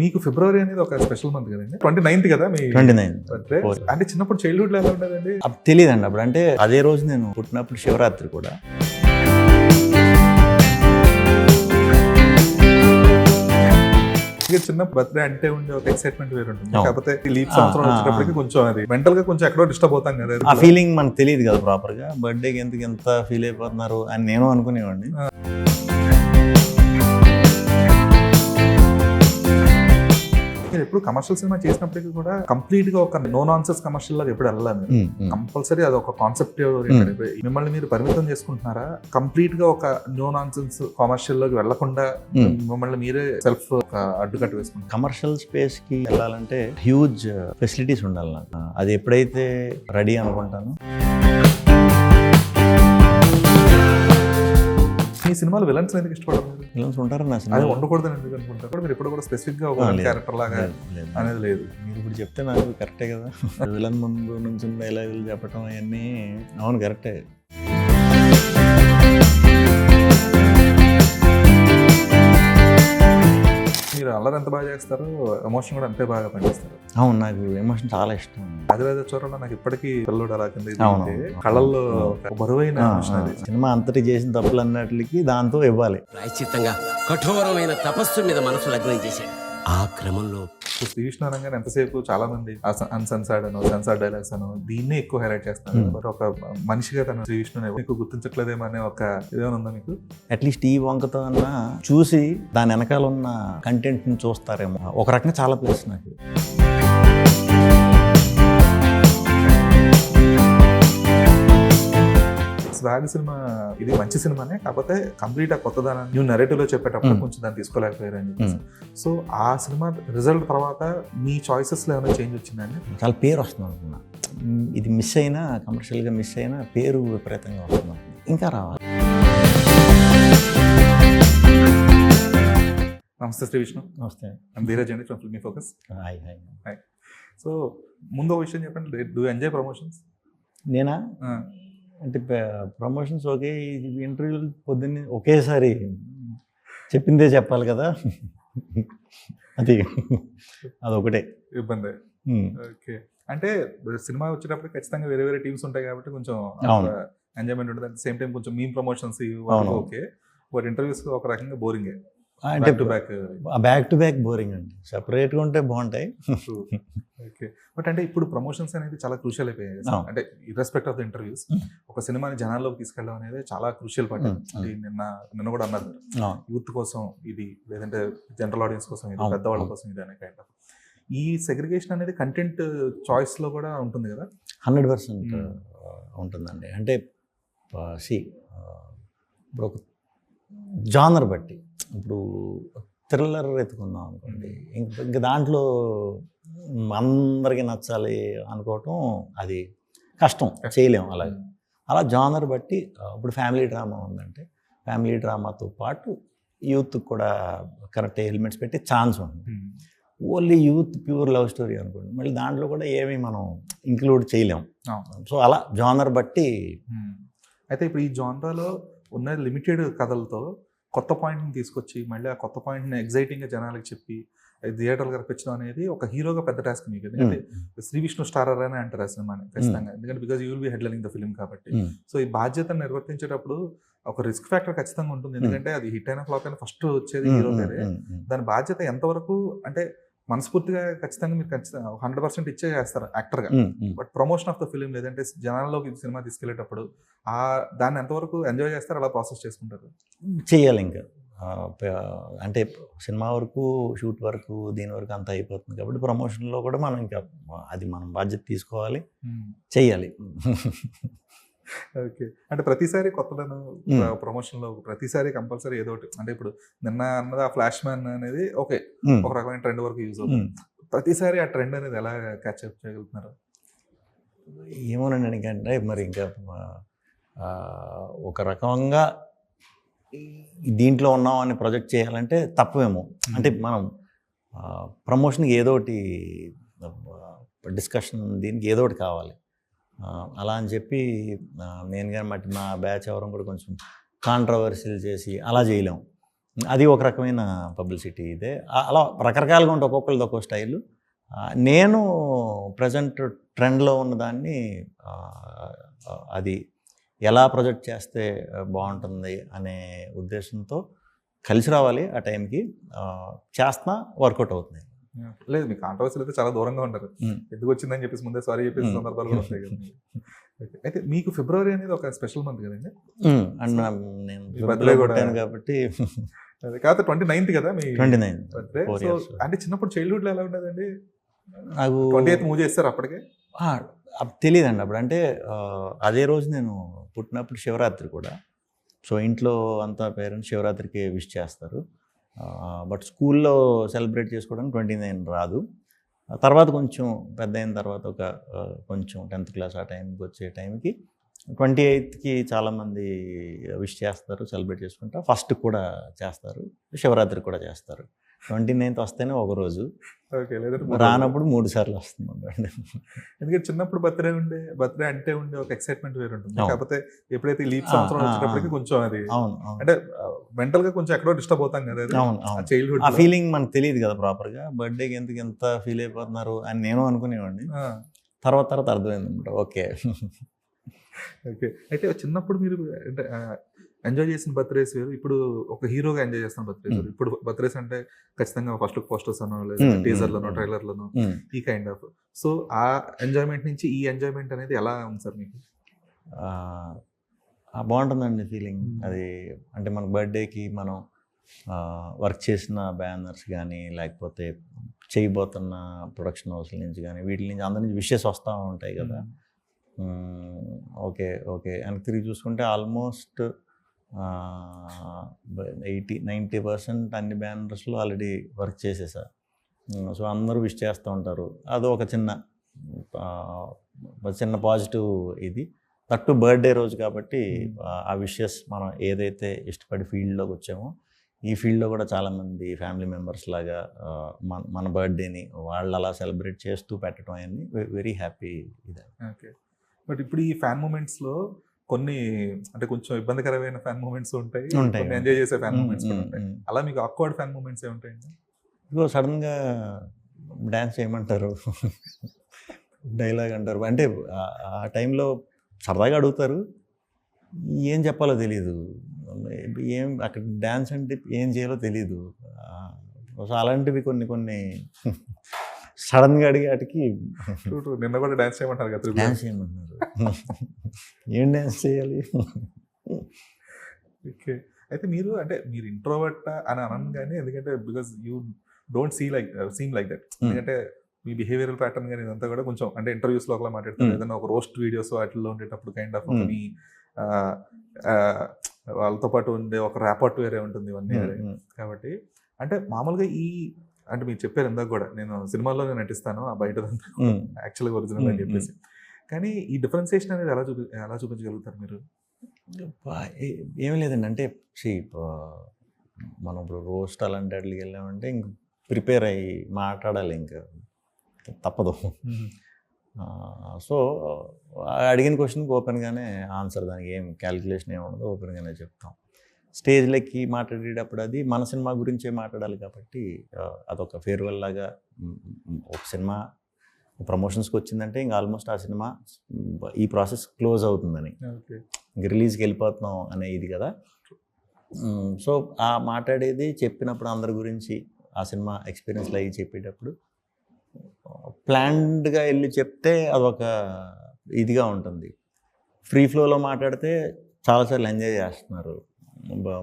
మీకు ఫిబ్రవరి అనేది ఒక స్పెషల్ మంత్ కదండి, 29th కదా మీ 29th బర్త్డే. అంటే చిన్నప్పుడు చైల్డ్హుడ్ లో ఎలా ఉండేదండి? అప్పుడు తెలియదండి. అప్పుడు అంటే అదే రోజు నేను పుట్టినప్పుడు శివరాత్రి కూడా. చిన్న బర్త్డే అంటే ఉండే ఒక ఎక్సైట్మెంట్ వేరు ఉంటుంది. కాకపోతే లీప్ సంవత్సరం వచ్చేటప్పటికి కొంచెం అది మెంటల్ గా కొంచెం ఎక్కడో డిస్టర్బ్ అవుతాం కదా. ఆ ఫీలింగ్ మనకు తెలియదు కదా ప్రాపర్ గా. బర్త్డేకి ఎందుకు ఎంత ఫీల్ అయిపోతున్నారు అని నేను అనుకునేవాడిని. మీరు ఎప్పుడు కమర్షియల్ సినిమా చేసినప్పటికీ కూడా కంప్లీట్ గా ఒక నో నాన్సెన్స్ కమర్షియల్ లాగా ఎప్పుడు వెళ్ళాలి. కంపల్సరీ అది ఒక కాన్సెప్ట్ మిమ్మల్ని మీరు పరిమితం చేసుకుంటున్నారా? కంప్లీట్ గా ఒక నో నాన్సెన్స్ కమర్షియల్ లోకి వెళ్లకుండా మిమ్మల్ని మీరే సెల్ఫ్ అడ్డుకట్టు వేసుకుంటారు? కమర్షియల్ స్పేస్ కి వెళ్ళాలంటే హ్యూజ్ ఫెసిలిటీస్ ఉండాలి నాకు. అది ఎప్పుడైతే రెడీ అనుకుంటాను. ఈ సినిమాలు విలన్స్ ఎందుకు ఇష్టపడరు? విలన్స్ ఉంటారు నా సినిమా. అది ఉండకూడదని ఎందుకు అనుకుంటారు? మీరు ఎప్పుడు కూడా స్పెసిఫిక్ గా ఒక క్యారెక్టర్ లాగా అనేది లేదు. మీరు ఇప్పుడు చెప్తే నాకు కరెక్టే కదా. విలన్ ముందు నుంచి డైలాగులు చెప్పడం అవన్నీ అవును కరెక్టే. మీరు అల్లరి ఎంత బాగా చేస్తారు, ఎమోషన్ కూడా అంతే బాగా పండిస్తారు. అవును, నాకు ఎమోషన్ చాలా ఇష్టం. రాజరాజ చోరంలో నాకు ఇప్పటికీ పిల్లడు అలా కింద కళ్ళల్లో బరువైన సినిమా అంతటి చేసిన తప్పులు అన్నట్లకి దాంతో ఇవ్వాలి. ప్రాయశ్చిత్తంగా కఠోరమైన తపస్సు మీద మనసు లగ్నం చేశాడు. ఆ క్రమంలో శ్రీ విష్ణు అనగానే ఎంతసేపు చాలా మంది అన్సెన్సార్డ్ అనో సెన్సార్డ్ డైలాగ్స్ అనో దీన్నే ఎక్కువ హైలైట్ చేస్తారు. బట్ ఒక మనిషిగా తన శ్రీ విష్ణుని మీకు గుర్తించట్లేదేమో అనే ఒక ఇదేమైనా ఉందా మీకు? అట్లీస్ట్ ఈ వంకతో అన్నా చూసి దాని వెనకాల ఉన్న కంటెంట్ ని చూస్తారేమో ఒక రకంగా చాలా ప్లేస్ నాకు. స్వాగ్ సినిమా ఇది మంచి సినిమానే, కాకపోతే కంప్లీట్ ఆ కొత్తదాన్ని న్యూ నెరేటివ్ లో చెప్పేటప్పుడు కొంచెం దాన్ని తీసుకోలేకపోయారని చెప్పేసి. సో ఆ సినిమా రిజల్ట్ తర్వాత మీ చాయిసెస్ లో ఏమైనా చేంజ్ వచ్చిందండి? చాలా పేరు వస్తుంది అనుకున్నా. ఇది మిస్ అయినా, కమర్షియల్ గా మిస్ అయినా పేరు విపరీతంగా వస్తుంది. ఇంకా రావాలి. నమస్తే శ్రీ విష్ణు. నమస్తే. ధీరజ్ అండి from filmy focus. Hi hi. Hi. So ముందు ఒక విషయం చెప్పండి, డూ ఎంజాయ్ ప్రమోషన్స్? నేనా అంటే ప్రమోషన్స్ ఓకే, ఇంటర్వ్యూలు పొద్దున్నే ఒకేసారి చెప్పిందే చెప్పాలి కదా. అదొకటే ఇబ్బంది. ఓకే, అంటే సినిమా వచ్చేటప్పుడు ఖచ్చితంగా వేరే వేరే టీమ్స్ ఉంటాయి కాబట్టి కొంచెం ఎంజాయ్మెంట్ ఉంటుంది. అట్ సేమ్ టైం కొంచెం మీ ప్రమోషన్స్ ఓకే, బట్ ఇంటర్వ్యూస్ ఒక రకంగా బోరింగే. అంటే బ్యాక్ టు బ్యాక్ బోరింగ్ అండి. సెపరేట్గా ఉంటే బాగుంటాయి. ఓకే, బట్ అంటే ఇప్పుడు ప్రమోషన్స్ అనేది చాలా క్రూషియల్ అయిపోయాయి. అంటే ఇర్రెస్పెక్ట్ ఆఫ్ ద ఇంటర్వ్యూస్ ఒక సినిమాని జనాల్లోకి తీసుకెళ్ళడం అనేది చాలా క్రూషియల్ పార్ట్. నిన్న కూడా అన్నారు యూత్ కోసం ఇది, లేదంటే జనరల్ ఆడియన్స్ కోసం ఇది, పెద్దవాళ్ళ కోసం ఇది అనే కైండ్ ఆఫ్. ఈ సెగ్రిగేషన్ అనేది కంటెంట్ చాయిస్ లో కూడా ఉంటుంది కదా? 100% ఉంటుందండి. అంటే ఇప్పుడు ఒక జానర్ బట్టి, ఇప్పుడు థ్రిల్లర్ ఎత్తుకుందాం అనుకోండి, ఇంకా దాంట్లో అందరికీ నచ్చాలి అనుకోవటం అది కష్టం, చేయలేము. అలా జానర్ బట్టి ఇప్పుడు ఫ్యామిలీ డ్రామా ఉందంటే ఫ్యామిలీ డ్రామాతో పాటు యూత్ కూడా కరెక్ట్ ఎలిమెంట్స్ పెట్టి ఛాన్స్ ఉంటుంది. Only youth pure love story అనుకోండి, మళ్ళీ దాంట్లో కూడా ఏమీ మనం ఇంక్లూడ్ చేయలేము. సో అలా జానర్ బట్టి. అయితే ఇప్పుడు ఈ జానరాలో ఉన్న లిమిటెడ్ కథలతో కొత్త పాయింట్ని తీసుకొచ్చి మళ్ళీ ఆ కొత్త పాయింట్ని ఎగ్జైటింగ్గా జనాలకు చెప్పి థియేటర్లు కనిపించడం అనేది ఒక హీరోగా పెద్ద టాస్క్ మీకు. ఎందుకంటే శ్రీ విష్ణు స్టారర్ అని అంటారు ఆ సినిమాని ఖచ్చితంగా, ఎందుకంటే because you will be headlining the film కాబట్టి. సో ఈ బాధ్యతను నిర్వర్తించేటప్పుడు ఒక రిస్క్ ఫ్యాక్టర్ ఖచ్చితంగా ఉంటుంది. ఎందుకంటే అది హిట్ అయిన ఫ్లాప్ అయినా ఫస్ట్ వచ్చేది హీరో పేరే. దాని బాధ్యత ఎంతవరకు అంటే మనస్ఫూర్తిగా ఖచ్చితంగా మీరు 100% ఇచ్చే చేస్తారు యాక్టర్గా. But promotion of the film లేదంటే జనాల్లోకి సినిమా తీసుకెళ్లేటప్పుడు దాన్ని ఎంతవరకు ఎంజాయ్ చేస్తారు, అలా ప్రాసెస్ చేసుకుంటారు? చెయ్యాలి. ఇంకా అంటే సినిమా వరకు, షూట్ వరకు, దీని వరకు అంతా అయిపోతుంది కాబట్టి ప్రమోషన్లో కూడా మనం ఇంకా అది మనం బాధ్యత తీసుకోవాలి, చెయ్యాలి. ఓకే, అంటే ప్రతిసారి కొత్తలను ప్రమోషన్లో ప్రతిసారి కంపల్సరీ ఏదో ఒకటి. అంటే ఇప్పుడు నిన్న అన్నది ఆ ఫ్లాష్ మ్యాన్ అనేది ఓకే, ఒక రకమైన ట్రెండ్ వరకు యూజ్ అవుతుంది. ప్రతిసారి ఆ ట్రెండ్ అనేది ఎలా క్యాచ్ అప్ చేయగలుగుతున్నారు? ఏమోనండి, ఎందుకంటే మరి ఇంకా ఒక రకంగా దీంట్లో ఉన్నాం అని ప్రొజెక్ట్ చేయాలంటే తప్పవేమో. అంటే మనం ప్రమోషన్కి ఏదో ఒకటి డిస్కషన్, దీనికి ఏదో ఒకటి కావాలి. అలా అని చెప్పి నేను కానీ మా బ్యాచ్ ఎవరం కూడా కొంచెం కాంట్రవర్సీలు చేసి అలా చేయలేము. అది ఒక రకమైన పబ్లిసిటీ ఇదే. అలా రకరకాలుగా ఉంటుంది, ఒక్కొక్కరిది ఒక్కొక్క స్టైలు. నేను ప్రజెంట్ ట్రెండ్లో ఉన్నదాన్ని అది ఎలా ప్రొజెక్ట్ చేస్తే బాగుంటుంది అనే ఉద్దేశంతో కలిసి రావాలి ఆ టైంకి చేస్తున్నా, వర్కౌట్ అవుతుంది. లేదు, మీ కాంట్రవర్సీలు అయితే చాలా దూరంగా ఉంటారు. ఎందుకు వచ్చిందని చెప్పేసి ముందే సారీ చెప్పేసి సందర్భాలు కూడా ఉంటాయి కదా. అయితే మీకు ఫిబ్రవరి అనేది ఒక స్పెషల్ మంత్ కదండి. అండ్ నేను బర్త్డే కూడా పుట్టాను కాబట్టి కాకపోతే 29th కదా మీ 29 బర్త్డే. 4 so years. అంటే చిన్నప్పుడు చైల్డ్హుడ్లో ఎలా ఉండేదండి? నాకు 28th మూవ్ చేస్తారు అప్పటికే? తెలియదండి అప్పుడు. అంటే అదే రోజు నేను పుట్టినప్పుడు శివరాత్రి కూడా. సో ఇంట్లో అంతా పేరెంట్స్ శివరాత్రికి విష్ చేస్తారు. బట్ స్కూల్లో సెలబ్రేట్ చేసుకోవడానికి 29 రాదు. తర్వాత కొంచెం పెద్ద అయిన తర్వాత ఒక కొంచెం 10th క్లాస్ ఆ టైంకి వచ్చే టైంకి 28కి చాలామంది విష్ చేస్తారు, సెలబ్రేట్ చేసుకుంటా. ఫస్ట్ కూడా చేస్తారు, శివరాత్రి కూడా చేస్తారు. 29th వస్తేనే ఒక రోజు, ఓకే. లేదంటే రానప్పుడు 3 సార్లు వస్తుంది. ఎందుకంటే చిన్నప్పుడు బర్త్డే అంటే ఉండే ఒక ఎక్సైట్మెంట్ వేరు ఉంటుంది. అవును. కాకపోతే ఎప్పుడైతే లీప్ సంవత్సరం వచ్చేటప్పటికి కొంచెం అది అవును అవును అంటే మెంటల్ గా కొంచెం ఎక్కడో డిస్టర్బ్ అవుతాం కదా. అవును అవును. చైల్డ్హుడ్ ఆ ఫీలింగ్ మనకు తెలియదు కదా ప్రాపర్గా. బర్త్డేకి ఎందుకు ఎంత ఫీల్ అయిపోతున్నారు అని నేను అనుకునేవాడిని. తర్వాత అర్థమైంది అనమాట. ఓకే. ఓకే. అయితే చిన్నప్పుడు మీరు అంటే ఎంజాయ్ చేసిన బర్త్డేస్ వేరు, ఇప్పుడు ఒక హీరోగా ఎంజాయ్ చేస్తున్న బర్త్డేస్ వేరు. ఇప్పుడు బర్త్డేస్ అంటే ఖచ్చితంగా ఫస్ట్ లుక్ పోస్టర్స్ అనో లేదా టీజర్లోనో ట్రైలర్లోనో ఈ కైండ్ ఆఫ్. సో ఆ ఎంజాయ్మెంట్ నుంచి ఈ ఎంజాయ్మెంట్ అనేది ఎలా ఉంది సార్ మీకు? బాగుంటుందండి ఫీలింగ్ అది. అంటే మన బర్త్డేకి మనం వర్క్ చేసిన బ్యానర్స్ కానీ, లేకపోతే చేయబోతున్న ప్రొడక్షన్ హౌస్ల నుంచి కానీ, వీటి నుంచి అందరి నుంచి విషెస్ వస్తూ ఉంటాయి కదా. ఓకే ఓకే అని తిరిగి చూసుకుంటే ఆల్మోస్ట్ 80-90% అన్ని బ్యానర్స్లో ఆల్రెడీ వర్క్ చేసేసా. సో అందరూ విష్ చేస్తూ ఉంటారు. అది ఒక చిన్న పాజిటివ్ ఇది. దట్టు బర్త్డే రోజు కాబట్టి ఆ విషెస్ మనం ఏదైతే ఇష్టపడి ఫీల్డ్లోకి వచ్చామో, ఈ ఫీల్డ్లో కూడా చాలామంది ఫ్యామిలీ మెంబర్స్ లాగా మన బర్త్డేని వాళ్ళు అలా సెలబ్రేట్ చేస్తూ పెట్టడం అవన్నీ వెరీ హ్యాపీ ఇది. ఓకే. బట్ ఇప్పుడు ఈ ఫ్యాన్ మూమెంట్స్లో కొన్ని అంటే కొంచెం ఇబ్బందికరమైన ఫ్యాన్ మూమెంట్స్ ఉంటాయి, కొన్ని ఎంజాయ్ చేసే ఫ్యాన్ మూమెంట్స్ కూడా ఉంటాయి. అలా మీకు ఆక్వర్డ్ ఫ్యాన్ మూమెంట్స్ ఏ ఉంటాయండి? ఇదిగో సడన్గా డ్యాన్స్ చేయమంటారు, డైలాగ్ అంటారు. అంటే ఆ టైంలో సరదాగా అడుగుతారు, ఏం చెప్పాలో తెలీదు, ఏం అక్కడ డ్యాన్స్ అంటే ఏం చేయాలో తెలీదు. సో అలాంటివి కొన్ని సడన్గా అడిగాటికి నిన్న కూడా డ్యాన్స్ చేయమంటారు కదా. డ్యాన్స్ చేయమంటున్నారు, ఏం డ్యాన్స్ చేయాలి? ఓకే. అయితే మీరు ఇంట్రోవర్ట్ అని అనగానే, ఎందుకంటే because you don't seem like that. ఎందుకంటే మీ బిహేవియరల్ ప్యాటర్న్ కానీ ఇదంతా కూడా కొంచెం అంటే ఇంటర్వ్యూస్లో ఒకలా మాట్లాడతారు, ఏదైనా ఒక రోస్ట్ వీడియోస్ వాటిల్లో ఉండేటప్పుడు కైండ్ ఆఫ్ మీ వాళ్ళతో పాటు ఉండే ఒక ర్యాపార్ట్ వేరే ఉంటుంది, ఇవన్నీ వేరే. కాబట్టి అంటే మామూలుగా అంటే మీరు చెప్పారు ఇందాక కూడా, నేను సినిమాల్లోనే నటిస్తాను, ఆ బయటదంతా యాక్చువల్గా ఒరిజినల్ అని చెప్పేసి. కానీ ఈ డిఫరెన్సియేషన్ అనేది ఎలా చూపించగలుగుతారు మీరు? ఏమీ లేదండి. అంటే మనం ఇప్పుడు రోస్ట్ అలాంటి వాటికి వెళ్ళామంటే ఇంక ప్రిపేర్ అయ్యి మాట్లాడాలి, ఇంకా తప్పదు. సో అడిగిన క్వశ్చన్కి ఓపెన్గానే ఆన్సర్, దానికి ఏం క్యాలిక్యులేషన్ ఏమి ఉండదు, ఓపెన్గానే చెప్తాం. స్టేజ్లకి మాట్లాడేటప్పుడు అది మన సినిమా గురించే మాట్లాడాలి కాబట్టి అదొక ఫేర్వెల్ లాగా. ఒక సినిమా ప్రమోషన్స్కి వచ్చిందంటే ఇంకా ఆల్మోస్ట్ ఆ సినిమా ఈ ప్రాసెస్ క్లోజ్ అవుతుందని, ఇంక రిలీజ్కి వెళ్ళిపోతున్నాం అనే ఇది కదా. సో ఆ మాట్లాడేది చెప్పినప్పుడు అందరి గురించి ఆ సినిమా ఎక్స్పీరియన్స్లో అయ్యి చెప్పేటప్పుడు ప్లాన్డ్గా వెళ్ళి చెప్తే అదొక ఇదిగా ఉంటుంది. ఫ్రీ ఫ్లోలో మాట్లాడితే చాలాసార్లు ఎంజాయ్ చేస్తున్నారు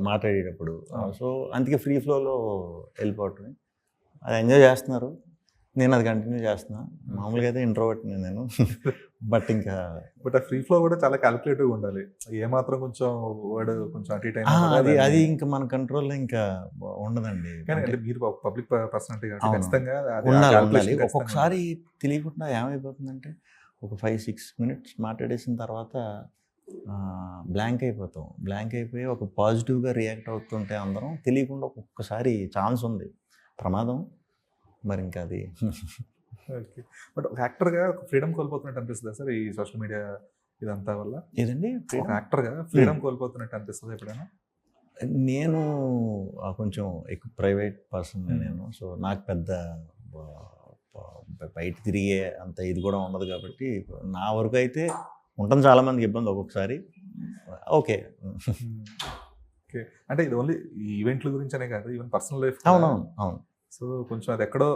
మాట్లాడేటప్పుడు. సో అందుకే ఫ్రీ ఫ్లోలో వెళ్ళిపోవటం, అది ఎంజాయ్ చేస్తున్నారు, నేను అది కంటిన్యూ చేస్తున్నా. మామూలుగా అయితే ఇంట్రోవర్ట్ నేను, బట్ ఆ ఫ్రీ ఫ్లో కూడా చాలా క్యాలిక్యులేటివ్గా ఉండాలి. ఏమాత్రం కొంచెం వర్డ్ కొంచెం అటు ఇటు అది ఇంకా మన కంట్రోల్లో ఇంకా ఉండదండి. కానీ అంటే మీరు పబ్లిక్ పర్సనాలిటీ ఖచ్చితంగా ఉండాలి. ఒక్కొక్కసారి తెలియకుండా ఏమైపోతుందంటే ఒక 5-6 minutes మాట్లాడేసిన తర్వాత బ్లాంక్ అయిపోయి ఒక పాజిటివ్గా రియాక్ట్ అవుతుంటే అందరం తెలియకుండా ఒక్కొక్కసారి ఛాన్స్ ఉంది, ప్రమాదం. మరి ఇంకా అది ఓకే. బట్ ఒక యాక్టర్గా ఫ్రీడమ్ కోల్పోతున్నట్టు అనిపిస్తుందా సార్ ఈ సోషల్ మీడియా ఇదంతా వల్ల? ఏదండి, ఒక యాక్టర్గా ఫ్రీడమ్ కోల్పోతున్నట్టు అనిపిస్తుంది ఎప్పుడైనా? నేను కొంచెం ఎక్కువ ప్రైవేట్ పర్సన్ నేను. సో నాకు పెద్ద బయట తిరిగే అంత ఇది కూడా ఉండదు కాబట్టి నా వరకు అయితే ఉంటుంది. చాలామందికి ఇబ్బంది ఒక్కొక్కసారి. ఓకే. ఓకే. అంటే ఇది ఓన్లీ ఈ ఈవెంట్ల గురించనే కాదు, ఈవెన్ పర్సనల్ లైఫ్. అవునవును, అవును. సో కొంచెం అది ఎక్కడో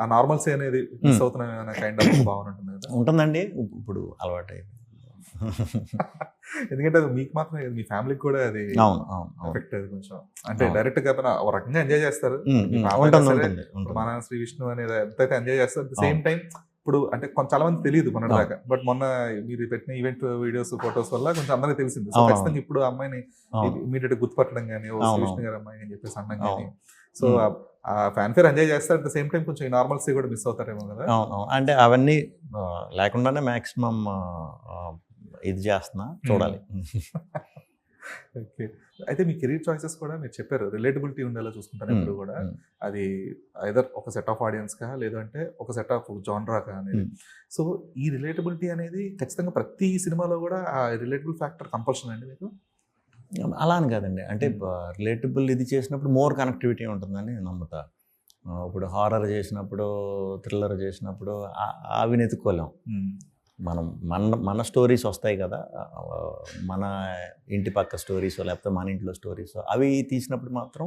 ఆ నార్మల్సీ అనేది మిస్ అవుతున్నాం అనే కైండ్ ఆఫ్ భావన ఉంటుంది కదా. ఉంటుందండి. ఇప్పుడు అలవాటు అయిపోయింది. ఎందుకంటే అది మీకు మాత్రమే కాదు, మీ ఫ్యామిలీకి కూడా అది అవును, అవును, అవును. ఎఫెక్ట్ అది కొంచెం. అంటే డైరెక్ట్ గా ఒక రకంగా ఎంజాయ్ చేస్తారు. ఉంటుంది, ఉంటుంది. మన శ్రీ విష్ణు అనేది ఎంతైతే ఎంజాయ్ చేస్తారు, అట్ ద సేమ్ టైం ఇప్పుడు అంటే చాలా మంది తెలియదు మొన్నటిదాకా, బట్ మొన్న మీరు పెట్టిన ఈవెంట్ వీడియోస్ ఫొటోస్ వల్ల కొంచెం అందరికీ తెలిసింది. సో ఖచ్చితంగా ఇప్పుడు ఆ అమ్మాయిని ఇమీడియట్ గుర్తుపట్టడం కానీ, ఓ శ్రీ విష్ణు గారి అమ్మాయి అని చెప్పేసి అనడం కానీ, సో ఆ ఫ్యాన్ ఫేర్ ఎంజాయ్ చేస్తారు. అట్ ద సేమ్ టైం కొంచెం నార్మల్సీ కూడా మిస్ అవుతారేమో కదా. అవును, అంటే అవన్నీ లేకుండానే మాక్సిమం ఇది చేస్తున్నా, చూడాలి. ఓకే. అయితే మీ కెరీర్ చాయిసెస్ కూడా మీరు చెప్పారు రిలేటబిలిటీ ఉండేలా చూసుకుంటారు ఎప్పుడు కూడా. అది ఐదర్ ఒక సెట్ ఆఫ్ ఆడియన్స్ కా లేదంటే ఒక సెట్ ఆఫ్ జానరా కా అనేది. సో ఈ రిలేటబిలిటీ అనేది ఖచ్చితంగా ప్రతి సినిమాలో కూడా ఆ రిలేటబుల్ ఫ్యాక్టర్ కంపల్షన్ అండి మీకు? అలా అని కాదండి. అంటే రిలేటబుల్ ఇది చేసినప్పుడు మోర్ కనెక్టివిటీ ఉంటుందని నమ్ముతా. ఇప్పుడు హారర్ చేసినప్పుడు, థ్రిల్లర్ చేసినప్పుడు అవి వెతుక్కోలేం మనం. మన స్టోరీస్ వస్తాయి కదా, మన ఇంటి పక్క స్టోరీస్ లేకపోతే మన ఇంట్లో స్టోరీస్, అవి తీసినప్పుడు మాత్రం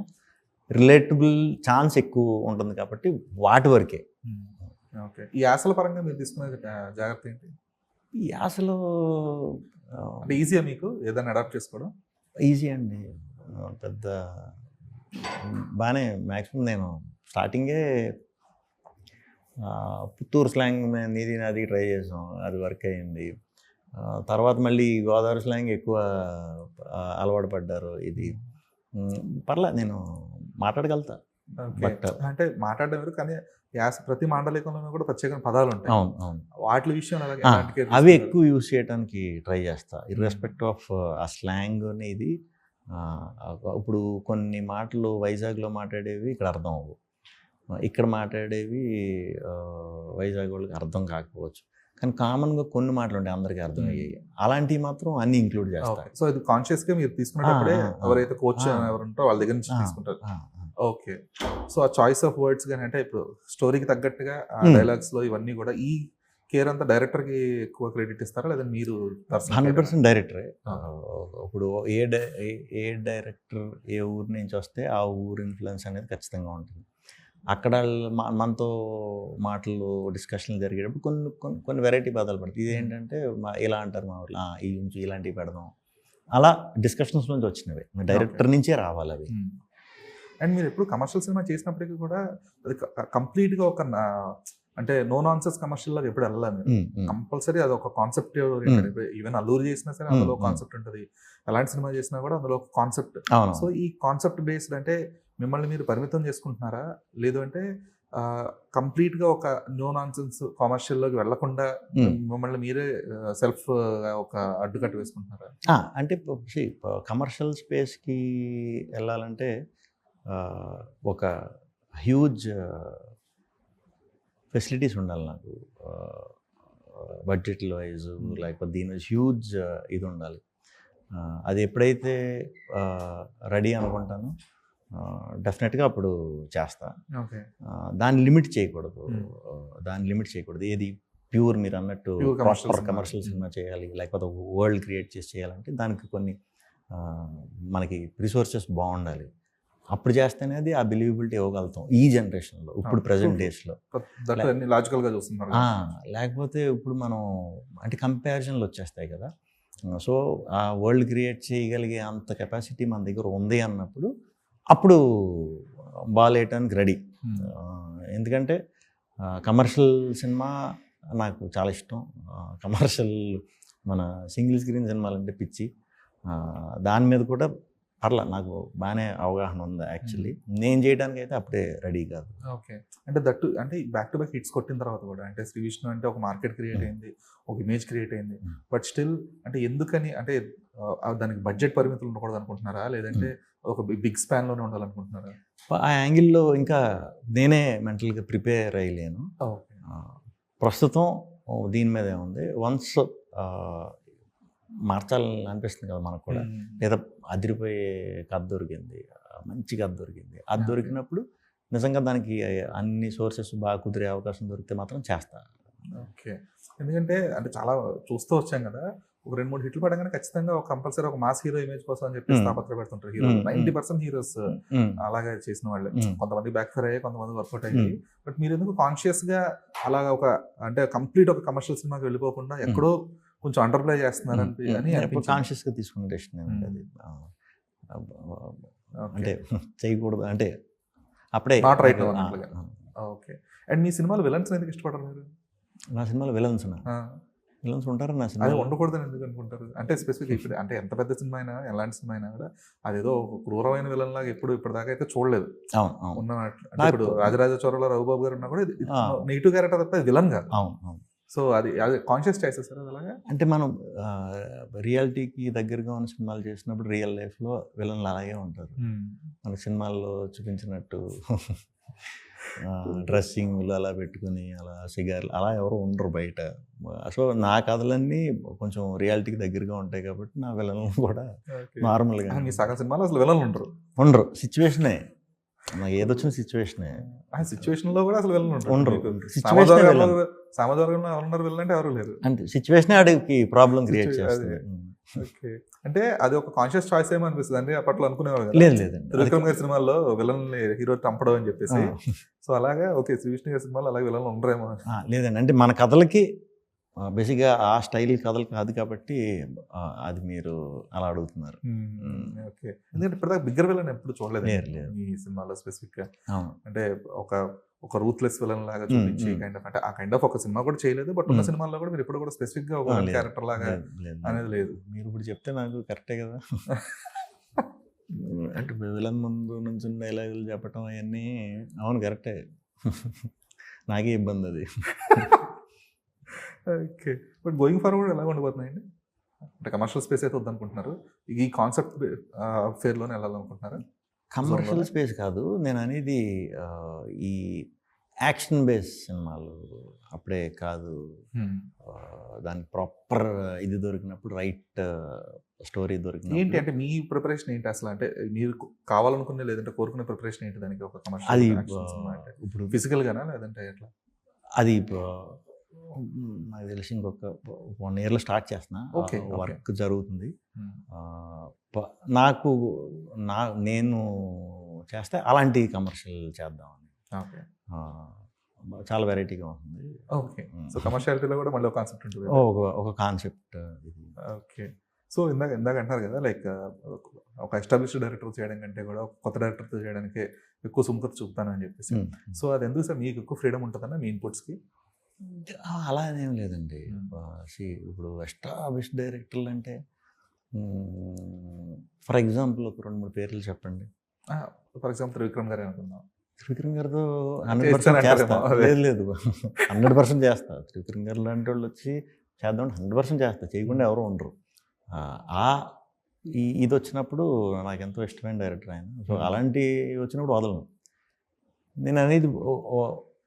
రిలేటబుల్ ఛాన్స్ ఎక్కువ ఉంటుంది కాబట్టి వాటి వరకే. ఓకే. ఈ యాసల పరంగా మీరు తీసుకునే జాగ్రత్త ఏంటి? ఈ యాసలో అంటే ఈజీయా మీకు ఏదైనా అడాప్ట్ చేసుకోవడం? ఈజీ అండి, పెద్ద బాగానే. మ్యాక్సిమం నేను స్టార్టింగే పుత్తూరు స్లాంగ్ నీది నాది ట్రై చేసాం, అది వర్క్ అయ్యింది. తర్వాత మళ్ళీ గోదావరి స్లాంగ్ ఎక్కువ అలవాటు పడ్డారు. ఇది పర్లే, నేను మాట్లాడగలుగుతా. బట్ అంటే మాట్లాడడం వేరు, కానీ ప్రతి మాండలికంలోనూ కూడా ప్రత్యేక పదాలు ఉంటాయి. అవును, అవును. వాటి విషయం అవి ఎక్కువ యూజ్ చేయడానికి ట్రై చేస్తా, ఇర్రెస్పెక్ట్ ఆఫ్ ఆ స్లాంగ్ అనేది. ఇప్పుడు కొన్ని మాటలు వైజాగ్లో మాట్లాడేవి ఇక్కడ అర్థం అవ్వవు, ఇక్కడ మాట్లాడేవి వైజాగ్ వాళ్ళకి అర్థం కాకపోవచ్చు, కానీ కామన్గా కొన్ని మాటలు ఉంటాయి అందరికీ అర్థం అయ్యాయి. అలాంటివి మాత్రం అన్ని ఇంక్లూడ్ చేస్తారు. సో ఇది కాన్షియస్గా మీరు తీసుకునేటప్పుడే ఎవరైతే కోచ్ ఎవరు ఉంటారో వాళ్ళ దగ్గర నుంచి తీసుకుంటారు. ఓకే. సో ఆ చాయిస్ ఆఫ్ వర్డ్స్ కానీ, అంటే ఇప్పుడు స్టోరీకి తగ్గట్టుగా డైలాగ్స్లో ఇవన్నీ కూడా ఈ కేర్ అంతా డైరెక్టర్కి ఎక్కువ క్రెడిట్ ఇస్తారా లేదా మీరు? 100% డైరెక్టరే. ఇప్పుడు ఏ డైరెక్టర్ ఏ ఊరు నుంచి వస్తే ఆ ఊరు ఇన్ఫ్లుయెన్స్ అనేది ఖచ్చితంగా ఉంటుంది. అక్కడ మనతో మాటలు డిస్కషన్లు జరిగేటప్పుడు కొన్ని వెరైటీ పదాలు పడతాయి. ఇదేంటంటే ఇలా అంటారు మా ఊళ్ళో, ఈ నుంచి ఇలాంటివి పెడదాం, అలా డిస్కషన్స్ నుంచి వచ్చినవి, డైరెక్టర్ నుంచే రావాలి అవి. అండ్ మీరు ఎప్పుడు కమర్షియల్ సినిమా చేసినప్పటికీ కూడా అది కంప్లీట్గా ఒక అంటే నో నాన్సెన్స్ కమర్షియల్ లాగా ఎప్పుడు వెళ్ళాలి. కంపల్సరీ అది ఒక కాన్సెప్ట్ ఓరియంటెడ్. ఈవెన్ అల్లూరు చేసినా సరే అందులో కాన్సెప్ట్ ఉంటుంది, ఎలాంటి సినిమా చేసినా కూడా అందులో ఒక కాన్సెప్ట్. సో ఈ కాన్సెప్ట్ బేస్డ్ అంటే మిమ్మల్ని మీరు పరిమితం చేసుకుంటున్నారా, లేదు అంటే కంప్లీట్గా ఒక నో నాన్సెన్స్ కమర్షియల్లోకి వెళ్లకుండా మిమ్మల్ని మీరే సెల్ఫ్ ఒక అడ్డుకట్టు వేసుకుంటున్నారా? అంటే కమర్షియల్ స్పేస్కి వెళ్ళాలంటే ఒక హ్యూజ్ ఫెసిలిటీస్ ఉండాలి నాకు, బడ్జెట్ వైజ్ లేకపోతే దీని వైజ్ హ్యూజ్ ఇది ఉండాలి. అది ఎప్పుడైతే రెడీ అనుకుంటానో డెఫినెట్గా అప్పుడు చేస్తా. దాన్ని లిమిట్ చేయకూడదు, ఏది ప్యూర్ మీరు అన్నట్టు కమర్షియల్ సినిమా చేయాలి లేకపోతే వరల్డ్ క్రియేట్ చేసి చేయాలంటే దానికి కొన్ని మనకి రిసోర్సెస్ బాగుండాలి. అప్పుడు చేస్తేనే అది ఆ బిలీవబిలిటీ ఇవ్వగలుగుతాం ఈ జనరేషన్లో, ఇప్పుడు ప్రజెంట్ డేస్లో. లాజికల్గా చూస్తున్నారు. లేకపోతే ఇప్పుడు మనం అంటే కంపారిజన్లు వచ్చేస్తాయి కదా. సో ఆ వరల్డ్ క్రియేట్ చేయగలిగే అంత కెపాసిటీ మన దగ్గర ఉంది అన్నప్పుడు అప్పుడు బాల్ వేయటానికి రెడీ. ఎందుకంటే కమర్షియల్ సినిమా నాకు చాలా ఇష్టం. కమర్షియల్ మన సింగిల్ స్క్రీన్ సినిమాలు అంటే పిచ్చి. దాని మీద కూడా పర్లా నాకు బాగానే అవగాహన ఉంది. యాక్చువల్లీ నేను చేయడానికి అయితే అప్పుడే రెడీ కాదు. ఓకే. అంటే దట్టు అంటే బ్యాక్ టు బ్యాక్ హిట్స్ కొట్టిన తర్వాత కూడా అంటే శ్రీ విష్ణు అంటే ఒక మార్కెట్ క్రియేట్ అయింది, ఒక ఇమేజ్ క్రియేట్ అయింది, బట్ స్టిల్ అంటే ఎందుకని అంటే దానికి బడ్జెట్ పరిమితులు ఉండకూడదు అనుకుంటున్నారా, లేదంటే ఒక బిగ్ స్పాన్లోనే ఉండాలనుకుంటున్నారా? ఆ యాంగిల్లో ఇంకా నేనే మెంటల్గా ప్రిపేర్ అయ్యలేను. ప్రస్తుతం దీని మీదే ఉంది. వన్స్ మార్చాలని అనిపిస్తుంది కదా మనకు కూడా. లేదా అదిరిపోయే కథ దొరికింది, మంచి కథ దొరికింది, అది దొరికినప్పుడు నిజంగా దానికి అన్ని సోర్సెస్ బాగా కుదిరే అవకాశం దొరికితే మాత్రం చేస్తా. ఓకే. ఎందుకంటే అంటే చాలా చూస్తూ వచ్చాం కదా, ఒక 2-3 హిట్లు పడగానే ఖచ్చితంగా ఒక కంపల్సరీ ఒక మాస్ హీరో ఇమేజ్ కోసం అని చెప్పి తాపత్రపడుతుంటారు హీరో. 90% హీరోస్ అలాగే చేసిన వాళ్ళే. కొంతమంది బ్యాక్ ఫైర్ అయ్యాయి, కొంతమంది వర్కౌట్ అయ్యాయి. బట్ మీరు ఎందుకు కాన్షియస్ గా అలాగా ఒక అంటే కంప్లీట్ ఒక కమర్షియల్ సినిమాకి వెళ్ళిపోకుండా ఎక్కడో కొంచెం అండర్ ప్లే చేస్తున్నారు అని కాన్షియస్గా తీసుకున్న డెసిషన్ అది. అంటే చేయకూడదు అంటే అప్పుడే నాట్ రైట్. ఓకే. అండ్ మీ సినిమాలో విలన్స్ ఎందుకు ఇష్టపడరు మీరు? నా సినిమాలో విలన్స్ ఉంటారు నా సినిమా. అది ఉండకూడదని ఎందుకు అనుకుంటారు? అంటే స్పెసిఫిక్ ఇప్పుడు అంటే ఎంత పెద్ద సినిమా అయినా, ఎలాంటి సినిమా అయినా కూడా అదేదో ఒక క్రూరమైన విలన్ లాగా ఇప్పటిదాకా అయితే చూడలేదు. ఉన్న ఇప్పుడు రాజరాజ చోరలో రఘుబాబు గారు ఉన్నా కూడా నెగిటివ్ క్యారెక్టర్ తప్ప విలన్ కాదు. సో అది కాన్షియస్ చాయిసెస్ సార్. అలాగా అంటే మనం రియాలిటీకి దగ్గరగా ఉన్న సినిమాలు చేసినప్పుడు రియల్ లైఫ్లో విలన్లు అలాగే ఉంటారు. మన సినిమాల్లో చూపించినట్టు డ్రెస్సింగ్లు అలా పెట్టుకుని అలా సిగార్లు అలా ఎవరు ఉండరు బయట. సో నా కథలన్నీ కొంచెం రియాలిటీకి దగ్గరగా ఉంటాయి కాబట్టి నా విలన్లు కూడా నార్మల్గా. మీ సగం సినిమాలో అసలు విలన్లు ఉండరు. సిచ్యువేషనే, నాకు ఏదొచ్చిన సిచ్యువేషనే. సిచ్యువేషన్ లో కూడా అసలు ఉండరు. సమాజవర్గంలో ఎవరున్నారు విలన్ అంటే ఎవరు లేరు. అంటే సిచ్యువేషనే ఆడికి ప్రాబ్లం క్రియేట్ చేస్తుంది. ఓకే. అంటే అది ఒక కాన్షియస్ చాయిస్ ఏమో అనిపిస్తుంది అండి. అప్పట్లో అనుకునేవారు లేదండి త్రివిక్రమ్ గారి సినిమాల్లో విలన్ హీరో చంపడం అని చెప్పేసి. సో అలాగా ఓకే శ్రీవిష్ణు గారి సినిమాలో అలాగే విలన్లు ఉండరేమో. లేదండి, అంటే మన కథలకి బేసిక్గా ఆ స్టైల్ కథలు కాదు కాబట్టి అది మీరు అలా అడుగుతున్నారు. ఓకే. ఎందుకంటే ఇప్పటిదాకా బిగ్గర్ విలన్ ఎప్పుడు చూడలేదు ఈ సినిమాలో స్పెసిఫిక్ గా. అంటే ఒక రూత్లెస్ విలన్ లాగా చూపించి కైండ్ ఆఫ్ అంటే ఆ కైండ్ ఆఫ్ ఒక సినిమా కూడా చేయలేదు. బట్ ఉన్న సినిమాల్లో కూడా మీరు ఎప్పుడు కూడా స్పెసిఫిక్ గా ఒక క్యారెక్టర్ లాగా అనేది లేదు. మీరు ఇప్పుడు చెప్తే నాకు కరెక్టే కదా. అంటే విలన్ ముందు నుంచి డైలాగులు చెప్పటం అవన్నీ అవును కరెక్టే. నాకే ఇబ్బంది అది. ఓకే. బట్ గోయింగ్ ఫార్వర్డ్ ఎలా ఉండిపోతున్నాయండి? అంటే కమర్షియల్ స్పేస్ అయితే వద్దనుకుంటున్నారు, ఈ కాన్సెప్ట్ ఫేర్లోనే వెళ్ళాలనుకుంటున్నారా? కమర్షియల్ స్పేస్ కాదు నేను అనేది, ఈ యాక్షన్ బేస్ సినిమాలు అప్పుడే కాదు. దానికి ప్రాపర్ ఇది దొరికినప్పుడు, రైట్ స్టోరీ దొరికినప్పుడు. ఏంటి అంటే మీ ప్రిపరేషన్ ఏంటి అసలు? అంటే మీరు కావాలనుకునే లేదంటే కోరుకునే ప్రిపరేషన్ ఏంటి దానికి? ఒక కమర్షియల్ అది ఇప్పుడు ఫిజికల్ గానా లేదంటే ఎట్లా? అది నాకు తెలిసి ఇంకొక 1 yearలో స్టార్ట్ చేస్తున్నా. వర్క్ జరుగుతుంది. నేను చేస్తే అలాంటి కమర్షియల్ చేద్దామని. చాలా వెరైటీగా ఉంటుంది. ఓకే. సో కమర్షియాలిటీలో కూడా మళ్ళీ ఒక కాన్సెప్ట్ ఉంటుంది. ఒక కాన్సెప్ట్ ఇది. ఓకే. సో ఇందాక అంటారు కదా, లైక్ ఒక ఎస్టాబ్లిష్డ్ డైరెక్టర్ చేయడం కంటే కూడా కొత్త డైరెక్టర్తో చేయడానికి ఎక్కువ సుముఖత చూపుతానని చెప్పేసి. సో అది ఎందుకు సార్ మీకు ఎక్కువ ఫ్రీడమ్ ఉంటుందన్న మీ ఇన్పుట్స్కి? అలా ఏం లేదండి. ఇప్పుడు ఎస్టాబ్లిష్డ్ డైరెక్టర్లు అంటే ఫర్ ఎగ్జాంపుల్ ఒక 2-3 పేర్లు చెప్పండి. ఫర్ ఎగ్జాంపుల్ త్రివిక్రమ్ గారు అనుకుందాం. త్రివిక్రమ్ గారితో 100% చేస్తా. లేదు 100% చేస్తా. త్రివిక్రమ్ గారు లాంటి వాళ్ళు వచ్చి చేద్దాం 100% చేస్తా. చేయకుండా ఎవరు ఉండరు. ఇది వచ్చినప్పుడు నాకు ఎంతో ఇష్టమైన డైరెక్టర్ ఆయన. సో అలాంటి వచ్చినప్పుడు వదలను. నేను అనేది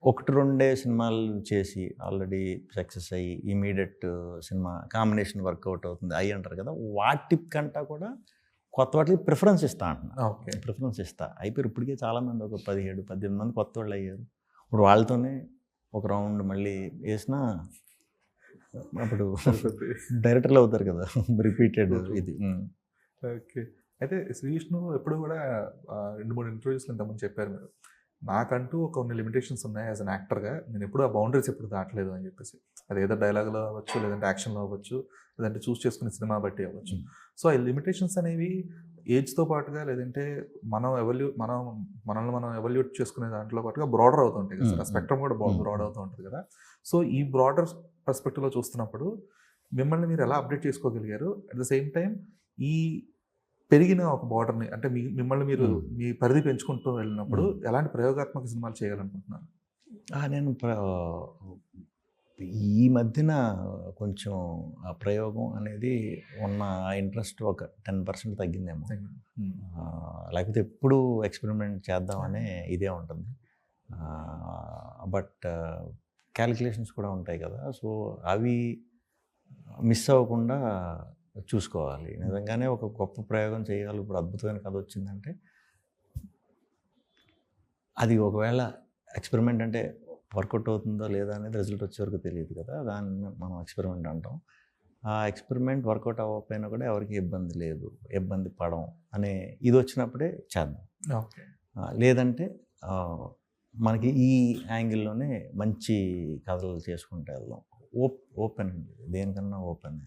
1-2 సినిమాలు చేసి ఆల్రెడీ సక్సెస్ అయ్యి ఇమీడియట్ సినిమా కాంబినేషన్ వర్కౌట్ అవుతుంది అయ్యి అంటారు కదా, వాటి కంటా కూడా కొత్త వాటికి ప్రిఫరెన్స్ ఇస్తా అంటున్నా. ఓకే. ప్రిఫరెన్స్ ఇస్తా. అయిపోయారు ఇప్పటికే చాలామంది, ఒక 17-18 మంది కొత్త వాళ్ళు అయ్యారు. ఇప్పుడు వాళ్ళతోనే ఒక రౌండ్ మళ్ళీ వేసినా అప్పుడు డైరెక్టర్లు అవుతారు కదా, రిపీటెడ్ ఇది. ఓకే. అయితే శ్రీవిష్ణు ఎప్పుడు కూడా 2-3 ఇంటర్వ్యూస్లో ఇంతకుముందు చెప్పారు మీరు, నాకంటూ కొన్ని లిమిటేషన్స్ ఉన్నాయి యాజ్ అన్ యాక్టర్గా, నేను ఎప్పుడు ఆ బౌండరీస్ ఎప్పుడు దాటలేదు అని చెప్పేసి. అది ఏదో డైలాగ్లో అవ్వచ్చు, లేదంటే యాక్షన్లో అవ్వచ్చు, లేదంటే చూస్ చేసుకునే సినిమా బట్టి అవ్వచ్చు. సో ఆ లిమిటేషన్స్ అనేవి ఏజ్తో పాటుగా, లేదంటే మనల్ని మనం ఎవల్యూట్ చేసుకునే దాంట్లో పాటుగా బ్రాడర్ అవుతుంటాయి కదా సార్. స్పెక్ట్రమ్ కూడా బ్రాడ్ అవుతూ ఉంటుంది కదా. సో ఈ బ్రాడర్ పర్స్పెక్టివ్లో చూస్తున్నప్పుడు మిమ్మల్ని మీరు ఎలా అప్డేట్ చేసుకోగలిగారు? అట్ ద సేమ్ టైం ఈ పెరిగిన ఒక బార్డర్ని, అంటే మిమ్మల్ని మీరు మీ పరిధి పెంచుకుంటూ వెళ్ళినప్పుడు ఎలాంటి ప్రయోగాత్మక సినిమాలు చేయాలనుకుంటున్నారు? నేను ఈ మధ్యన కొంచెం ఆ ప్రయోగం అనేది ఉన్న ఇంట్రెస్ట్ ఒక 10% తగ్గిందేమో. లేకపోతే ఎప్పుడు ఎక్స్పెరిమెంట్ చేద్దామనే ఇదే ఉంటుంది. బట్ క్యాలిక్యులేషన్స్ కూడా ఉంటాయి కదా. సో అవి మిస్ అవ్వకుండా చూసుకోవాలి. నిజంగానే ఒక గొప్ప ప్రయోగం చేయాలి, ఇప్పుడు అద్భుతమైన కథ వచ్చిందంటే అది ఒకవేళ ఎక్స్పెరిమెంట్ అంటే వర్కౌట్ అవుతుందో లేదా అనేది రిజల్ట్ వచ్చే వరకు తెలియదు కదా, దాన్ని మనం ఎక్స్పెరిమెంట్ అంటాం. ఆ ఎక్స్పెరిమెంట్ వర్కౌట్ అవ్వకపోయినా కూడా ఎవరికి ఇబ్బంది లేదు, ఇబ్బంది పడం అనే ఇది వచ్చినప్పుడే చేద్దాం. ఓకే. లేదంటే మనకి ఈ యాంగిల్లోనే మంచి కథలు చేసుకుంటూ వెళ్దాం. ఓపెన్ దేనికన్నా ఓపెన్.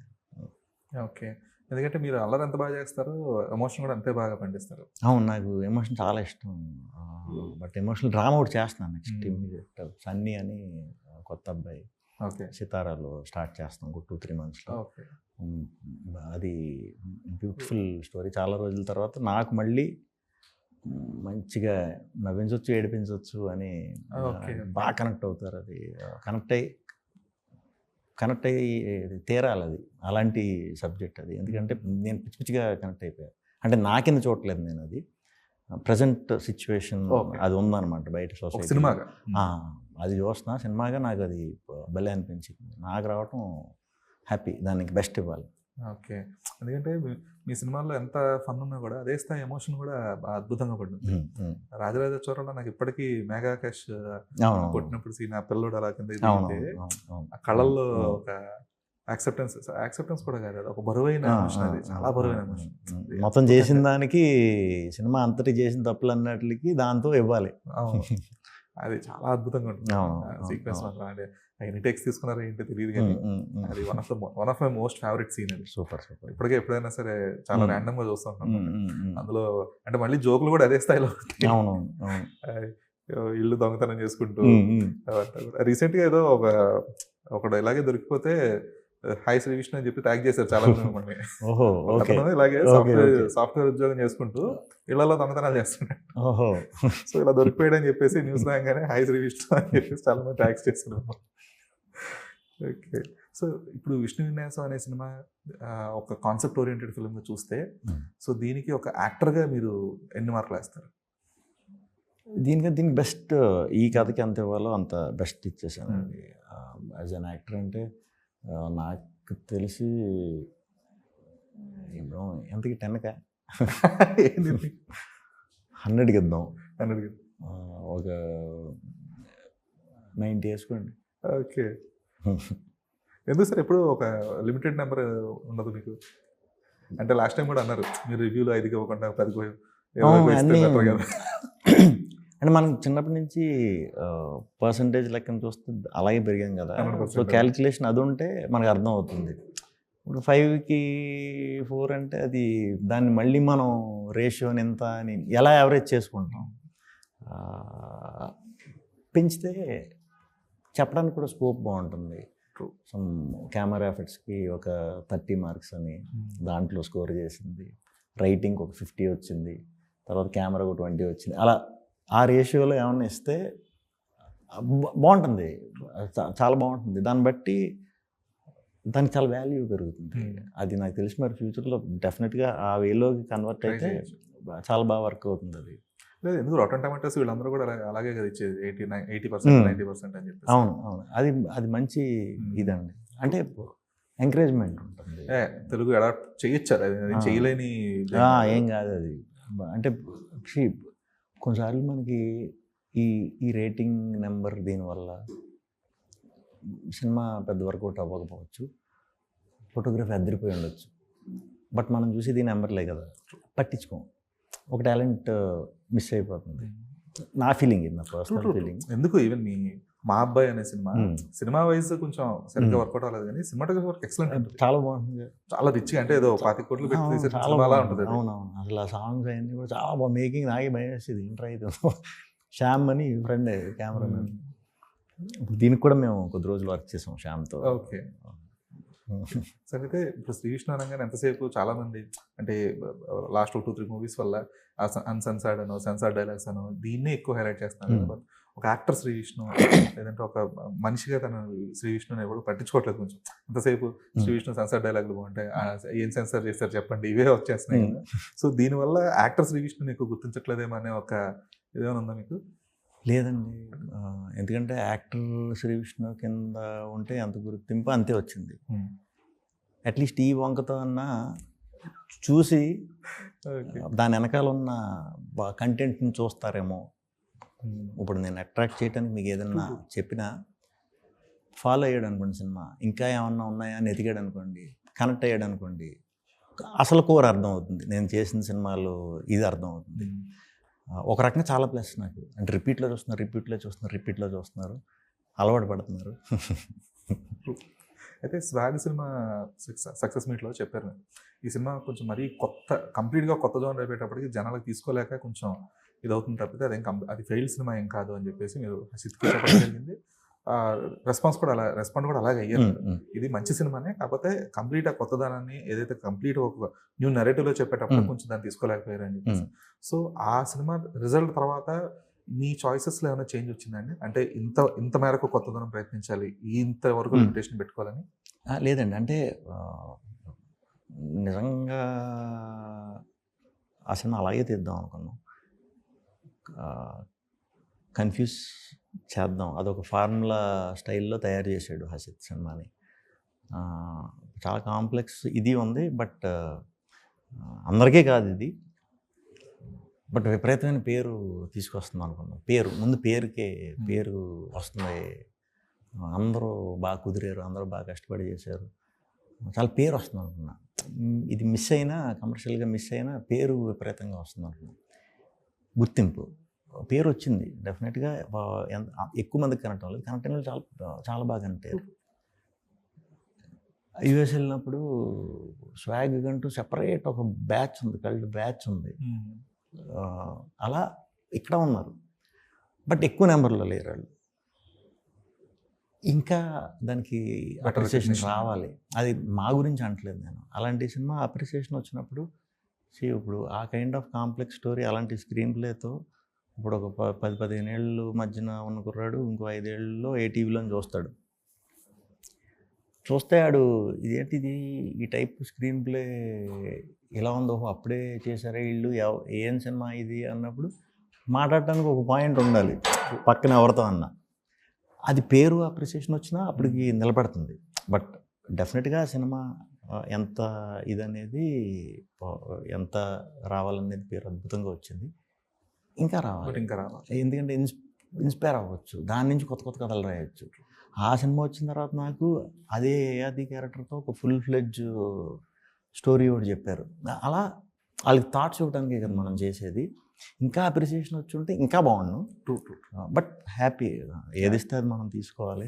ఓకే. ఎందుకంటే మీరు అల్లరి ఎంత బాగా చేస్తారు, ఎమోషన్ కూడా అంతే బాగా పండిస్తారు. అవును, నాకు ఎమోషన్ చాలా ఇష్టం. బట్ ఎమోషనల్ డ్రామా ఒకటి చేస్తున్నాను నెక్స్ట్ ఇమీడియట్. సన్నీ అని కొత్త అబ్బాయి ఓకే. సితారాలో స్టార్ట్ చేస్తాం 2-3 monthsలో. ఓకే. అది బ్యూటిఫుల్ స్టోరీ. చాలా రోజుల తర్వాత నాకు మళ్ళీ మంచిగా నవ్వించవచ్చు, ఏడిపించవచ్చు అని బాగా కనెక్ట్ అవుతారు. అది కనెక్ట్ అయ్యి తీరాలి. అది అలాంటి సబ్జెక్ట్ అది. ఎందుకంటే నేను పిచ్చి పిచ్చిగా కనెక్ట్ అయిపోయాను. అంటే నా కింద చూడలేదు నేను, అది ప్రజెంట్ సిచ్యువేషన్ అది ఉందన్నమాట బయట సొసైటీ. సినిమాగా అది చూస్తున్నా సినిమాగా నాకు అది భలే అనిపించింది. నాకు రావటం హ్యాపీ, దానికి బెస్ట్ ఇవ్వాలి. ఓకే. ఎందుకంటే మీ సినిమాల్లో ఎంత ఫన్ ఉన్నా కూడా అదే స్థాయి ఎమోషన్ కూడా అద్భుతంగా పడుతుంది. రాజరాజ చోరంలో నాకు ఇప్పటికీ మెగా క్యాష్ కొట్టినప్పుడు సీన్, ఆ పిల్లోడు అలా కింద ఆ కళల్లో ఒక యాక్సెప్టెన్స్ కూడా కాదు, అది ఒక బరువైన ఎమోషన్. అది చాలా బరువైన ఎమోషన్. మొత్తం చేసిన దానికి సినిమా అంతటి చేసిన తప్పులు అన్నట్లకి దాంతో ఇవ్వాలి. అది చాలా అద్భుతంగా ఉంటుంది సీక్వెన్స్ మాత్రం. అంటే ఎన్ని టేక్స్ తీసుకున్నారో ఏంటో తెలియదు కానీ అది one of my most favourite scene అది. సూపర్. ఇప్పటికే ఎప్పుడైనా సరే చాలా ర్యాండమ్ గా చూస్తుంటాను. అందులో అంటే మళ్ళీ జోకులు కూడా అదే స్థాయిలో ఇల్లు దొంగతనం చేసుకుంటూ. రీసెంట్ గా ఏదో ఒకడు ఇలాగే దొరికిపోతే హాయ్ శ్రీ విష్ణు అని చెప్పి ట్యాగ్ చేశారు చాలా మంది. ఇలాగే సాఫ్ట్వేర్ ఉద్యోగం చేసుకుంటూ ఇళ్లలో దొంగతనాలు చేస్తున్నాడు. సో ఇలా దొరికిపోయాడు అని చెప్పేసి న్యూస్ రాగానే హాయ్ శ్రీ విష్ణు అని చెప్పేసి చాలా మంది ట్యాగ్స్ చేస్తున్నారు. ఓకే. సో ఇప్పుడు విష్ణు విన్యాసం అనే సినిమా ఒక కాన్సెప్ట్ ఓరియంటెడ్ ఫిల్మ్ గా చూస్తే, సో దీనికి ఒక యాక్టర్గా మీరు ఎన్ని మార్కులు వేస్తారు? దీనికి బెస్ట్, ఈ కథకి ఎంత ఇవ్వాలో అంత బెస్ట్ ఇచ్చేసాను. యాజ్ అన్ యాక్టర్ అంటే నాకు తెలిసి ఎంతకి 10కా 100కి ఇద్దాం. 100కి ఒక 90 వేసుకోండి. ఓకే. ఎందుకు సార్ ఎప్పుడు ఒక లిమిటెడ్ నెంబర్ ఉండదు మీకు? అంటే లాస్ట్ టైం కూడా అన్నారు మీరు రివ్యూలో 5కి ఇవ్వకుండా 10కి కదా. అంటే మనం చిన్నప్పటి నుంచి పర్సంటేజ్ లెక్కన చూస్తే అలాగే పెరిగాం కదా. సో క్యాలిక్యులేషన్ అది ఉంటే మనకు అర్థం అవుతుంది. ఇప్పుడు 5కి 4 అంటే అది దాన్ని మళ్ళీ మనం రేషియోని ఎంత అని ఎలా యావరేజ్ చేసుకుంటాం. పెంచితే చెప్పడానికి కూడా స్కోప్ బాగుంటుంది. సమ్ కెమెరా ఎఫెక్ట్స్కి ఒక 30 మార్క్స్ అని దాంట్లో స్కోర్ చేసింది, రైటింగ్ ఒక 50 వచ్చింది, తర్వాత కెమెరా ఒక 20 వచ్చింది. అలా ఆ రేషియోలో ఏమన్నా ఇస్తే బాగుంటుంది, చాలా బాగుంటుంది. దాన్ని బట్టి దానికి చాలా వాల్యూ పెరుగుతుంది. అది నాకు తెలిసి మరి ఫ్యూచర్లో డెఫినెట్గా ఆ వేలోకి కన్వర్ట్ అయితే చాలా బాగా వర్క్ అవుతుంది. అది లేదు ఎందుకు రాటన్ టమాటోస్ వీళ్ళందరూ కూడా అలాగే కదా ఇచ్చేది 80%, 90% అని చెప్పి. అవును, అది మంచి ఇదండి. అంటే ఎంకరేజ్మెంట్ ఉంటుంది. తెలుగు అడాప్ట్ చేయొచ్చు, అది చేయలేని ఏం కాదు. అది అంటే కొన్నిసార్లు మనకి ఈ రేటింగ్ నెంబర్ దీనివల్ల సినిమా పెద్ద వర్కౌట్ అవ్వకపోవచ్చు, ఫోటోగ్రఫీ అదిరిపోయి ఉండొచ్చు. బట్ మనం చూసేది ఈ నెంబర్లే కదా, పట్టించుకోం. ఒక టాలెంట్ మిస్ అయిపోతుంది. నా ఫీలింగ్, ఇది నా పర్సనల్ ఫీలింగ్. ఎందుకు ఈవెన్ మా అబ్బాయి అనే సినిమా వైజ్ కొంచెం సరిగ్గా వర్కౌట్ అవ్వలేదు కానీ సినిమాటోగ్రఫీ వర్క్ ఎక్సలెంట్ ఉంటుంది, చాలా బాగుంటుంది, చాలా రిచ్గా. అంటే ఏదో 20 కోట్లు పెట్టి తీసే సినిమాలా ఉంటుంది. అవునవును, అసలు ఆ సాంగ్స్ అన్నీ కూడా చాలా బాగా. మేకింగ్ నాకే భయం వేసేది, ఇంటర్ అయితే శ్యామ్ అని ఫ్రెండ్ కెమెరామెన్, దీనికి కూడా మేము కొద్ది రోజులు వర్క్ చేసాం శ్యామ్తో. ఓకే. సరే, అయితే ఇప్పుడు శ్రీ విష్ణు అనగానే ఎంతసేపు చాలా మంది అంటే లాస్ట్ 2-3 మూవీస్ వల్ల అన్సెన్సార్డ్ అనో సెన్సార్డ్ డైలాగ్స్ అనో దీన్నే ఎక్కువ హైలైట్ చేస్తున్నారు. ఒక యాక్టర్ శ్రీ విష్ణు లేదంటే ఒక మనిషిగా తన శ్రీ విష్ణుని ఎవరు పట్టించుకోవట్లేదు. కొంచెం ఎంతసేపు శ్రీ విష్ణు సెన్సార్ డైలాగులు బాగుంటాయి, ఏం సెన్సార్ చేస్తారు చెప్పండి, ఇవే వచ్చేస్తున్నాయి కదా. సో దీనివల్ల యాక్టర్ శ్రీ విష్ణుని ఎక్కువ గుర్తించట్లేదేమో అనే ఒక ఇదేమైనా ఉందా మీకు? లేదండి, ఎందుకంటే యాక్టర్ శ్రీ విష్ణు కింద ఉంటే అంత గుర్తింపు అంతే వచ్చింది. అట్లీస్ట్ ఈ వంకతో అన్నా చూసి ఓకే. దాని వెనకాల ఉన్న కంటెంట్ని చూస్తారేమో. ఇప్పుడు నేను అట్రాక్ట్ చేయడానికి మీకు ఏదన్నా చెప్పినా ఫాలో అయ్యాడు అనుకోండి సినిమా, ఇంకా ఏమన్నా ఉన్నాయా అని ఎతికాడు అనుకోండి, కనెక్ట్ అయ్యాడు అనుకోండి, అసలు కోర్ అర్థం అవుతుంది. నేను చేసిన సినిమాలో ఇది అర్థం అవుతుంది. ఒక రకంగా చాలా ప్లస్ నాకు. అంటే రిపీట్లో చూస్తున్నారు, అలవాటు పడుతున్నారు. అయితే స్వాగ్ సినిమా సక్సెస్ మీట్లో చెప్పారు మీరు, ఈ సినిమా కొంచెం మరీ కంప్లీట్గా కొత్త జోన్ అయిపోయేటప్పటికి జనాలకు తీసుకోలేక కొంచెం ఇది అవుతుంది తప్పితే అది ఫెయిల్ సినిమా ఏం కాదు అని చెప్పేసి మీరు సిద్ధికి చెప్పడం జరిగింది. రెస్పాండ్ కూడా అలాగే అయ్యారు. ఇది మంచి సినిమానే, కాకపోతే కంప్లీట్ ఆ కొత్తదనాన్ని ఏదైతే కంప్లీట్ ఒక న్యూ నెరేటివ్లో చెప్పేటప్పుడు కొంచెం దాన్ని తీసుకోలేకపోయారు అని చెప్పేసి. సో ఆ సినిమా రిజల్ట్ తర్వాత మీ చాయిసెస్లో ఏమైనా చేంజ్ వచ్చిందండి? అంటే ఇంత మేరకు కొత్తదనం ప్రయత్నించాలి, ఇంతవరకు లిమిటేషన్ పెట్టుకోవాలని? లేదండి, అంటే నిజంగా ఆ సినిమా అలాగే తీద్దాం అనుకున్నాం. కన్ఫ్యూజ్ చేద్దాం, అదొక ఫార్ములా స్టైల్లో తయారు చేశాడు హసిత్ సినిమాని. చాలా కాంప్లెక్స్ ఇది ఉంది, బట్ అందరికీ కాదు ఇది, బట్ విపరీతమైన పేరు తీసుకొస్తుంది అనుకున్నాం. ముందు పేరు వస్తుంది, అందరూ బాగా కుదిరారు, అందరూ బాగా కష్టపడి చేశారు, చాలా పేరు వస్తుంది అనుకున్నా. ఇది మిస్ అయినా, కమర్షియల్గా మిస్ అయినా పేరు విపరీతంగా వస్తుంది అనుకున్నా. గుర్తింపు, పేరు వచ్చింది డెఫినెట్గా. ఎక్కువ మందికి కనెక్ట్ అవ్వలేదు, కనెక్ట్ అయిన చాలా చాలా బాగా కనెక్ట్ అయ్యారు. యూఎస్ వెళ్ళినప్పుడు స్వాగ్ అంటూ సెపరేట్ ఒక బ్యాచ్ ఉంది, కల్ట్ బ్యాచ్ ఉంది. అలా ఇక్కడ ఉన్నారు, బట్ ఎక్కువ నెంబర్లో లేరు వాళ్ళు. ఇంకా దానికి అప్రిసియేషన్ రావాలి. అది మా గురించి అంటలేదు నేను. అలాంటి సినిమా అప్రిసియేషన్ వచ్చినప్పుడు ఇప్పుడు ఆ కైండ్ ఆఫ్ కాంప్లెక్స్ స్టోరీ అలాంటి స్క్రీన్ ప్లేతో ఇప్పుడు ఒక 10-15 ఏళ్ళు మధ్యన ఉన్న కుర్రాడు ఇంకో 5 ఏళ్ళలో ATVలో చూస్తాడు. చూస్తే ఇదేంటిది, ఈ టైప్ స్క్రీన్ ప్లే ఇలా ఉందో, అప్పుడే చేశారా వీళ్ళు, ఏం సినిమా ఇది అన్నప్పుడు మాట్లాడటానికి ఒక పాయింట్ ఉండాలి పక్కన ఎవరితో అన్నా. అది పేరు అప్రిసియేషన్ వచ్చినా అప్పటికి నిలబడుతుంది. బట్ డెఫినెట్గా సినిమా ఎంత ఇదనేది, ఎంత రావాలనేది పేరు అద్భుతంగా వచ్చింది. ఇంకా రావాలి. ఎందుకంటే ఇన్స్పైర్ అవ్వచ్చు, దాని నుంచి కొత్త కొత్త కథలు రాయొచ్చు. ఆ సినిమా వచ్చిన తర్వాత నాకు అదే క్యారెక్టర్తో ఒక ఫుల్ ఫ్లెడ్జ్ స్టోరీ ఒకటి చెప్పారు. అలా వాళ్ళకి థాట్స్ ఇవ్వడానికి కదా మనం చేసేది. ఇంకా అప్రిసియేషన్ వచ్చి ఉంటే ఇంకా బాగుండు. బట్ హ్యాపీ, ఏది ఇస్తే అది మనం తీసుకోవాలి.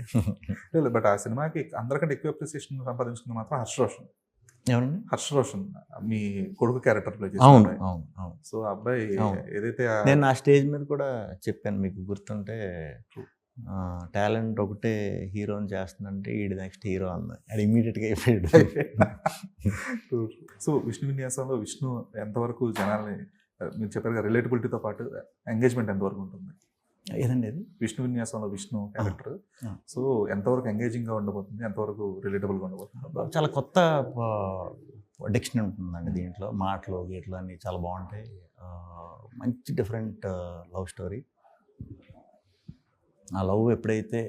లేదు, బట్ ఆ సినిమాకి అందరికంటే ఎక్కువ అప్రిసియేషన్ సంపాదించుకుంది మాత్రం హర్ష్ రోషన్. ఎవరండి? హర్ష్ రోషన్, మీ కొడుకు క్యారెక్టర్ ప్లే చేశారు. అవును. సో అబ్బాయి ఏదైతే నేను ఆ స్టేజ్ మీద కూడా చెప్పాను, మీకు గుర్తుంటే, టాలెంట్ ఒకటే హీరోని చేస్తుందంటే ఈడి నెక్స్ట్ హీరో అన్న, అది ఇమీడియట్గా అయిపోయాడు. సో విష్ణు విన్యాసంలో విష్ణు ఎంతవరకు జనాల్ని, మీరు చెప్పారు కదా రిలేటబిలిటీతో పాటు ఎంగేజ్మెంట్ ఎంతవరకు ఉంటుంది? ఏదండి అది? విష్ణు విన్యాసంలో విష్ణు క్యారెక్టర్ సో ఎంతవరకు ఎంగేజింగ్గా ఉండబోతుంది, ఎంతవరకు రిలేటబుల్గా ఉండబోతుంది? చాలా కొత్త డిక్షనరీ ఉంటుందండి దీంట్లో. మాటలు గీట్లు అన్నీ చాలా బాగుంటాయి. మంచి డిఫరెంట్ లవ్ స్టోరీ. ఆ లవ్ ఎప్పుడైతే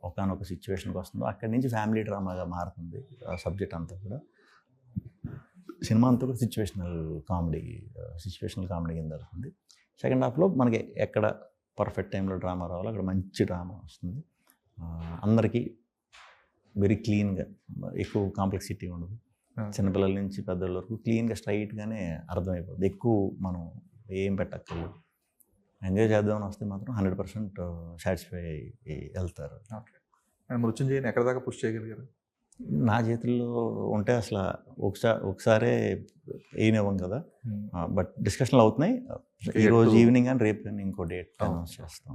ఒకనొక సిచ్యువేషన్కి వస్తుందో అక్కడి నుంచి ఫ్యామిలీ డ్రామాగా మారుతుంది సబ్జెక్ట్ అంతా కూడా. సినిమా అంతా కూడా సిచ్యువేషనల్ కామెడీ కింద జరుగుతుంది. సెకండ్ హాఫ్లో మనకి ఎక్కడ పర్ఫెక్ట్ టైంలో డ్రామా రావాలో అక్కడ మంచి డ్రామా వస్తుంది. అందరికీ వెరీ క్లీన్గా, ఎక్కువ కాంప్లెక్సిటీ ఉండదు. చిన్నపిల్లల నుంచి పెద్దల వరకు క్లీన్గా స్ట్రైట్గానే అర్థమైపోతుంది. ఎక్కువ మనం ఏం పెట్టక్కర్లేదు. ఎంజాయ్ చేద్దామని వస్తే మాత్రం 100% సాటిస్ఫై అయ్యి వెళ్తారు. ఓకే. అండ్ మృత్యుంజయని ఎక్కడ దాకా పుష్ చేయగలిగారు? నా చేతుల్లో ఉంటే అసలు ఒకసారే వేయనివ్వం కదా, బట్ డిస్కషన్లు అవుతున్నాయి. ఈరోజు ఈవినింగ్ అని రేపు కానీ ఇంకో డేట్ అనౌన్స్ చేస్తాం.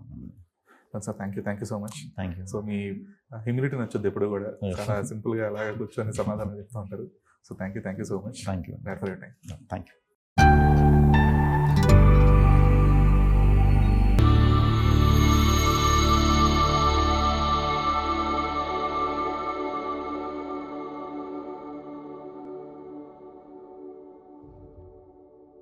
Sir thank you so much. Thank you. So మీ హ్యూమిలిటీ నచ్చొద్దు ఎప్పుడు కూడా, చాలా సింపుల్గా అలాగే కూర్చొని సమాధానం చెప్తూ ఉంటారు. So thank you so much. Thank you for your time. Thank you.